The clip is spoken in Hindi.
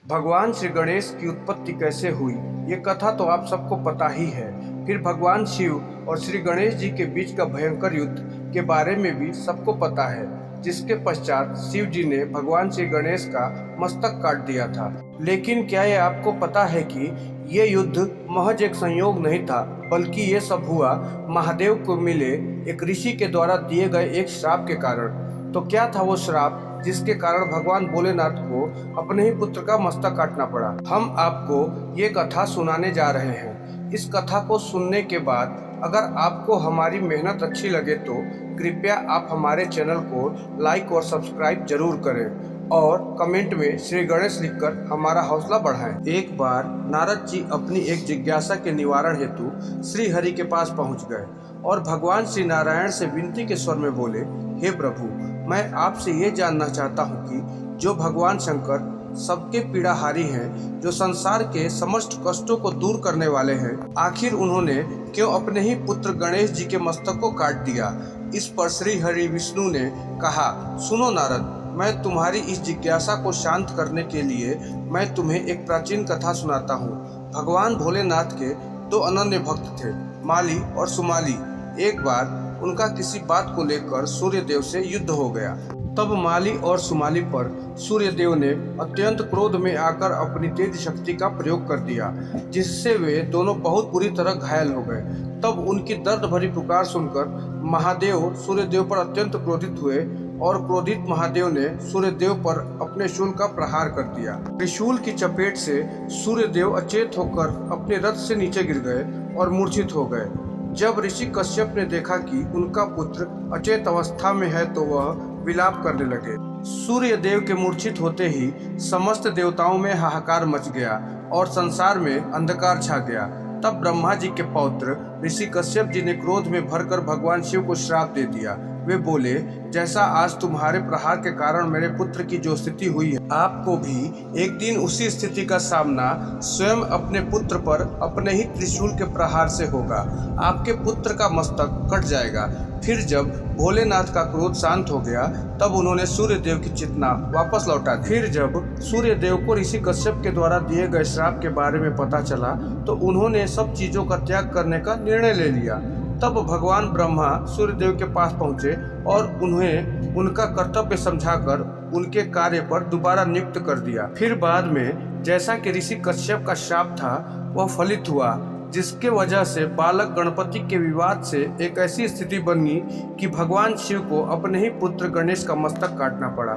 भगवान श्री गणेश की उत्पत्ति कैसे हुई, ये कथा तो आप सबको पता ही है। फिर भगवान शिव और श्री गणेश जी के बीच का भयंकर युद्ध के बारे में भी सबको पता है, जिसके पश्चात शिव जी ने भगवान श्री गणेश का मस्तक काट दिया था। लेकिन क्या ये आपको पता है कि ये युद्ध महज एक संयोग नहीं था, बल्कि ये सब हुआ महादेव को मिले एक ऋषि के द्वारा दिए गए एक श्राप के कारण। तो क्या था वो श्राप जिसके कारण भगवान भोलेनाथ को अपने ही पुत्र का मस्तक काटना पड़ा? हम आपको ये कथा सुनाने जा रहे हैं। इस कथा को सुनने के बाद अगर आपको हमारी मेहनत अच्छी लगे तो कृपया आप हमारे चैनल को लाइक और सब्सक्राइब जरूर करें और कमेंट में श्री गणेश लिखकर हमारा हौसला बढ़ाएं। एक बार नारद जी अपनी एक जिज्ञासा के निवारण हेतु श्री हरि के पास पहुंच गए और भगवान श्री नारायण से विनती के स्वर में बोले, हे प्रभु, मैं आपसे ये जानना चाहता हूँ कि जो भगवान शंकर सबके पीड़ाहारी हैं, जो संसार के समस्त कष्टों को दूर करने वाले हैं, आखिर उन्होंने क्यों अपने ही पुत्र गणेश जी के मस्तक को काट दिया? इस पर श्री हरि विष्णु ने कहा, सुनो नारद, मैं तुम्हारी इस जिज्ञासा को शांत करने के लिए मैं तुम्हें एक प्राचीन कथा सुनाता हूँ। भगवान भोलेनाथ के दो अनन्य भक्त थे, माली और सुमाली। एक बार उनका किसी बात को लेकर सूर्यदेव से युद्ध हो गया। तब माली और सुमाली पर सूर्यदेव ने अत्यंत क्रोध में आकर अपनी तेज शक्ति का प्रयोग कर दिया, जिससे वे दोनों बहुत बुरी तरह घायल हो गए। तब उनकी दर्द भरी पुकार सुनकर महादेव सूर्यदेव पर अत्यंत क्रोधित हुए और क्रोधित महादेव ने सूर्यदेव पर अपने शूल का प्रहार कर दिया। त्रिशूल की चपेट से सूर्यदेव अचेत होकर अपने रथ से नीचे गिर गए और मूर्छित हो गए। जब ऋषि कश्यप ने देखा कि उनका पुत्र अचेत अवस्था में है तो वह विलाप करने लगे। सूर्यदेव के मूर्छित होते ही समस्त देवताओं में हाहाकार मच गया और संसार में अंधकार छा गया। तब ब्रह्मा जी के पौत्र ऋषि कश्यप जी ने क्रोध में भरकर भगवान शिव को श्राप दे दिया। वे बोले, जैसा आज तुम्हारे प्रहार के कारण मेरे पुत्र की जो स्थिति हुई है, आपको भी एक दिन उसी स्थिति का सामना स्वयं अपने पुत्र पर अपने ही त्रिशूल के प्रहार से होगा। आपके पुत्र का मस्तक कट जाएगा। फिर जब भोलेनाथ का क्रोध शांत हो गया, तब उन्होंने सूर्यदेव की चेतना वापस लौटा दी। फिर जब सूर्यदेव को ऋषि कश्यप के द्वारा दिए गए श्राप के बारे में पता चला, तो उन्होंने सब चीजों का त्याग करने का निर्णय ले लिया। तब भगवान ब्रह्मा सूर्यदेव के पास पहुंचे और उन्हें उनका कर्तव्य समझाकर उनके कार्य पर दोबारा नियुक्त कर दिया। फिर बाद में जैसा कि ऋषि कश्यप का श्राप था वह फलित हुआ, जिसके वजह से बालक गणपति के विवाद से एक ऐसी स्थिति बनी कि भगवान शिव को अपने ही पुत्र गणेश का मस्तक काटना पड़ा।